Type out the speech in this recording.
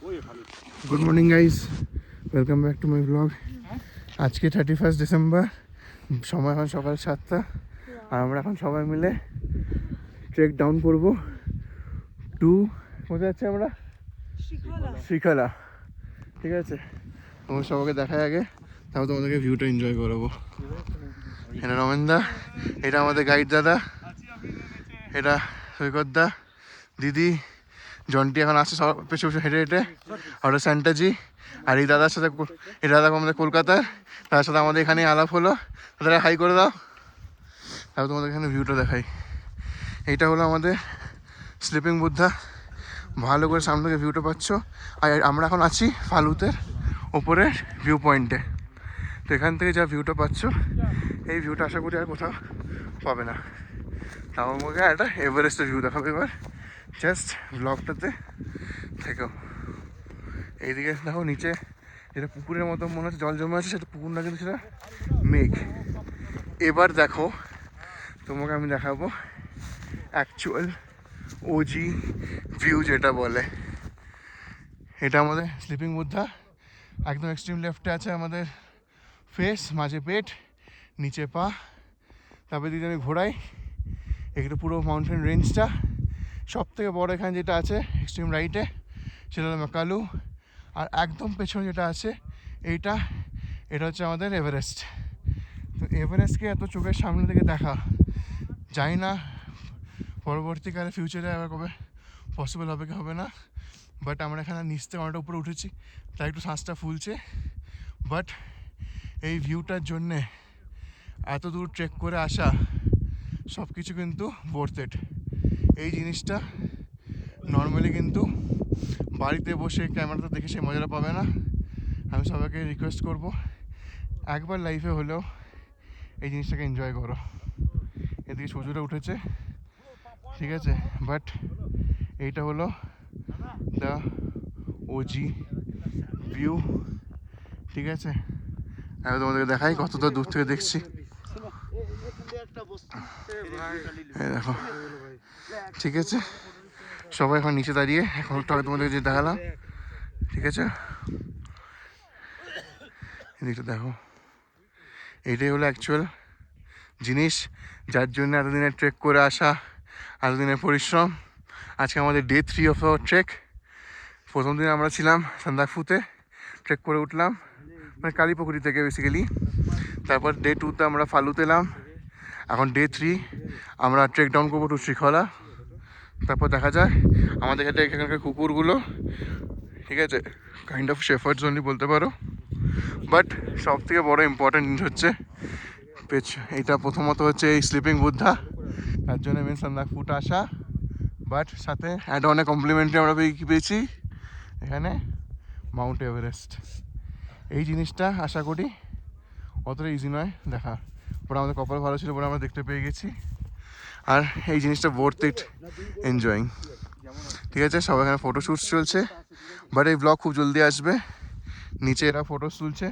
Good morning guys, welcome back to my blog. আজকে 31 December, সময় এখন সকাল 7টা, আর আমরা এখন সবাই মিলে ট্রেক ডাউন করব টু, কোথায় যাচ্ছি আমরা? শ্রীখলা। ঠিক আছে, তোমার সবাইকে দেখায় আগে, তারপর তোমাদেরকে ভিউটা এনজয় করাবো। এটা রমেনদা, এটা আমাদের গাইড দাদা, এটা সৈকত দা, দিদি, জন্টি এখন আসছে সব পেছনে পেছনে হেঁটে হেঁটে, আর স্যান্টাজি। আর এই দাদার সাথে, এই দাদা আমাদের কলকাতার, তার সাথে আমাদের এখানে আলাপ হলো। তাদের হাই করে দাও, তারপর তোমাদের এখানে ভিউটা দেখাই। এইটা হলো আমাদের স্লিপিং বুদ্ধা, ভালো করে সামনে থেকে ভিউটা পাচ্ছ। আর আমরা এখন আছি ফালুতের ওপরের ভিউ পয়েন্টে। তো এখান থেকে যা ভিউটা পাচ্ছ, এই ভিউটা আশা করি আর কোথাও পাবে না। তাও আমাকে একটা এভারেস্টের ভিউ দেখাবে এবার, জাস্ট ব্লগটাতে থেকেও। এইদিকে দেখো নিচে যেটা পুকুরের মতো মনে হচ্ছে জল জমে আছে, সেটা পুকুর না, কিন্তু সেটা মেঘ। এবার দেখো, তোমাকে আমি দেখাবো অ্যাকচুয়াল ওজি ভিউ যেটা বলে। এটা আমাদের স্লিপিং বুদ্ধা, একদম এক্সট্রিম লেফটে আছে আমাদের ফেস, মাঝে পেট, নিচে পা। তারপরে দিদি আমি ঘোরাই একটু পুরো মাউন্টেন রেঞ্জটা। সব থেকে বড় এখানে যেটা আছে এক্সট্রিম রাইটে, সেটা হলো ম্যাকালু। আর একদম পেছনে যেটা আছে এটা হচ্ছে আমাদের এভারেস্ট। তো এভারেস্টকে এত চোখের সামনে থেকে দেখা, জানি না পরবর্তীকালে ফিউচারে আবার কবে পসিবল হবে কি হবে না। বাট আমরা এখানে নিচ থেকে অনেকটা উপরে উঠেছি, তাই একটু শ্বাসটা ফুলছে। বাট এই ভিউটার জন্যে এত দূর ট্রেক করে আসা সব কিছু কিন্তু ওয়ার্থ ইট। এই জিনিসটা নর্মালি কিন্তু বাড়িতে বসে ক্যামেরাতে দেখে সেই মজাটা পাবে না। আমি সবাইকে রিকোয়েস্ট করব, একবার লাইফে হলেও এই জিনিসটাকে এনজয় করো। এদিকে সূর্যটা উঠেছে, ঠিক আছে, বাট এইটা হলো দ্য ওজি ভিউ। ঠিক আছে, আমি তোমাদেরকে দেখাই কতটা দূর থেকে দেখছি। দেখো, ঠিক আছে, সবাই এখন নিচে দাঁড়িয়ে এখন তোমাদের যে দেখালাম, ঠিক আছে। এদিকটা দেখো, এইটাই হলো অ্যাকচুয়াল জিনিস, যার জন্য এতদিনের ট্রেক করে আসা, এতদিনের পরিশ্রম। আজকে আমাদের ডে 3 অফ আওয়ার ট্রেক। প্রথম দিন আমরা ছিলাম সান্দাকফুতে, ট্রেক করে উঠলাম, মানে কালীপুকুরি থেকে বেসিক্যালি। তারপর ডে 2তে আমরা ফালুতে এলাম। এখন ডে 3 আমরা ট্রেক ডাউন করবো টু শ্রীখলা। তারপর দেখা যায় আমাদের কাছে এখানকার কুকুরগুলো, ঠিক আছে, কাইন্ড অফ শেফার্ডস অনলি বলতে পারো। বাট সব থেকে বড়ো ইম্পর্ট্যান্ট জিনিস হচ্ছে এইটা প্রথমত হচ্ছে এই স্লিপিং বুদ্ধা, তার জন্য মেন সান্দাকফুট আসা। বাট সাথে অ্যাড অনেক কমপ্লিমেন্টারি আমরা পেয়েছি এখানে মাউন্ট এভারেস্ট। এই জিনিসটা আশা করি অতটা ইজি নয় দেখা, পরে আমাদের কপাল ভালো ছিল বলে আমরা দেখতে পেয়ে গেছি। আর এই জিনিসটা ওয়ার্থ ইট এনজয়িং। ঠিক আছে, সবাই এখানে ফটোশ্যুট চলছে, বাট এই ব্লগ খুব জলদি আসবে। নিচে এরা ফটো তুলছে।